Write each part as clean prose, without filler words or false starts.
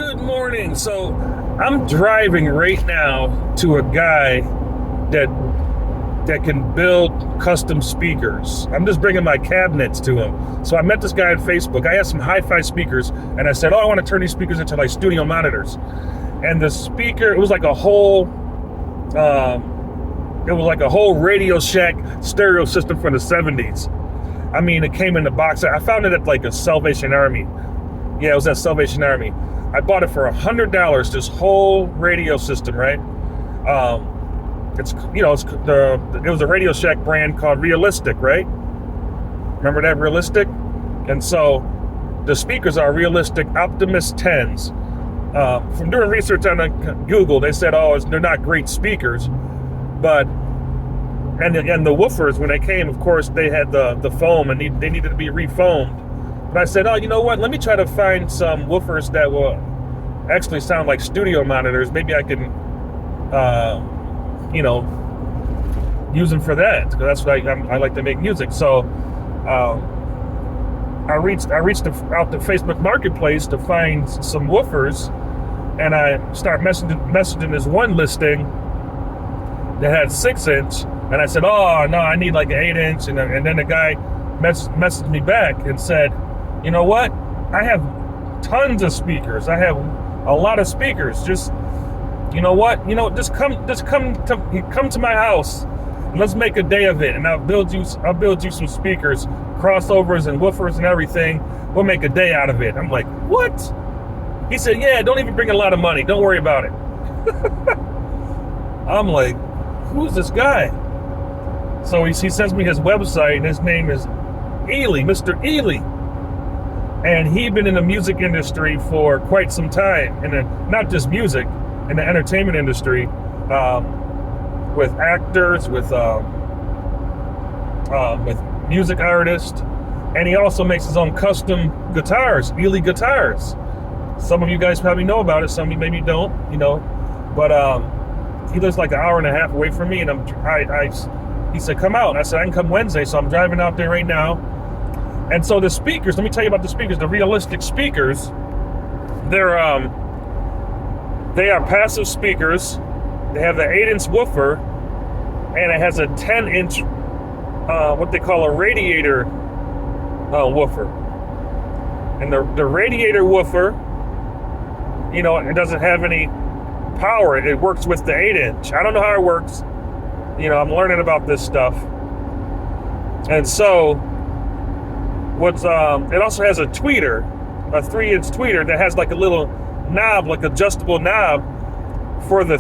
Good morning. So I'm driving right now to a guy that can build custom speakers. I'm just bringing my cabinets to him. So I met this guy on Facebook. I had some hi-fi speakers, and I said, "Oh, I want to turn these speakers into like studio monitors." And the speaker, it was like a whole Radio Shack stereo system from the 70s. I mean, it came in the box. I found it at like a Salvation Army. Yeah, it was at Salvation Army. I bought it for $100. This whole radio system, right? It was a Radio Shack brand called Realistic, right? Remember that Realistic? And so the speakers are Realistic Optimus 10s. From doing research on Google, they said, they're not great speakers, but and the woofers, when they came, of course, they had the foam and they needed to be refoamed. But I said, you know what? Let me try to find some woofers that will actually sound like studio monitors. Maybe I can, use them for that, because that's what I like to make music. So I reached out to Facebook Marketplace to find some woofers, and I start messaging this one listing that had 6-inch, and I said, "Oh no, I need like an 8-inch," and then the guy messaged me back and said, "You know what? I have tons of speakers. I have a lot of speakers. Just, you know what? Just come to my house, and let's make a day of it. And I'll build you some speakers, crossovers and woofers and everything. We'll make a day out of it." I'm like, "What?" He said, "Yeah, don't even bring a lot of money. Don't worry about it." I'm like, "Who's this guy?" So he sends me his website, and his name is Ely, Mr. Ely. And he'd been in the music industry for quite some time, and not just music, in the entertainment industry, with actors, with music artists, and he also makes his own custom guitars, Ely guitars. Some of you guys probably know about it, some of you maybe don't, but he lives like an hour and a half away from me, and he said, "Come out." I said, "I can come Wednesday," so I'm driving out there right now. And so the speakers, let me tell you about the speakers, the Realistic speakers. They are passive speakers. They have the 8-inch woofer, and it has a 10-inch, what they call a radiator woofer. And the radiator woofer, it doesn't have any power. It works with the 8-inch. I don't know how it works. I'm learning about this stuff. And so it also has a tweeter, a 3-inch tweeter that has like a little knob, like adjustable knob for the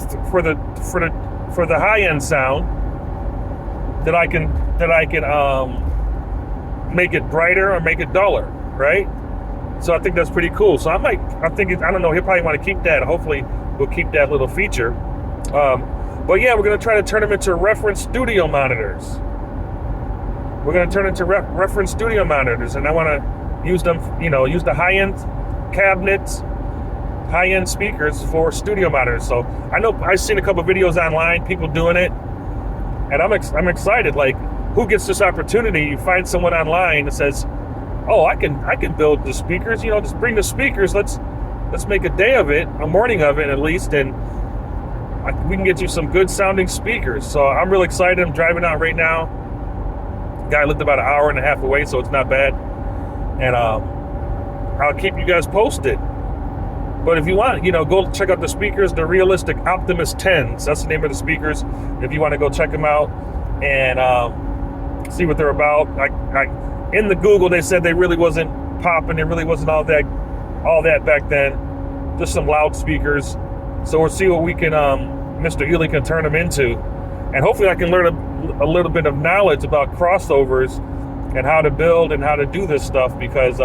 high-end sound that I can make it brighter or make it duller, right? So I think that's pretty cool. So I don't know, he'll probably want to keep that. Hopefully we'll keep that little feature. But yeah, we're going to try to turn them into reference studio monitors. We're going to turn into reference studio monitors, and I want to use them, use the high-end cabinets, high-end speakers for studio monitors. So I know I've seen a couple videos online, people doing it, and I'm excited. Like, who gets this opportunity? You find someone online that says, "Oh, I can build the speakers. Just bring the speakers. Let's make a day of it, a morning of it at least, and we can get you some good sounding speakers." So I'm really excited. I'm driving out right now. Guy lived about an hour and a half away, so it's not bad. And I'll keep you guys posted. But if you want, go check out the speakers, the Realistic Optimus 10s. That's the name of the speakers. If you want to go check them out and see what they're about. In the Google, they said they really wasn't popping. It really wasn't all that back then. Just some loudspeakers. So we'll see what we can, Mr. Ely can turn them into. And hopefully I can learn a little bit of knowledge about crossovers and how to build and how to do this stuff, because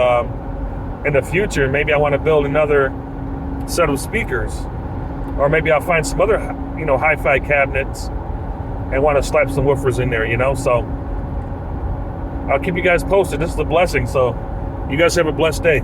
in the future, maybe I want to build another set of speakers, or maybe I'll find some other, hi-fi cabinets and want to slap some woofers in there, so I'll keep you guys posted. This is a blessing. So you guys have a blessed day.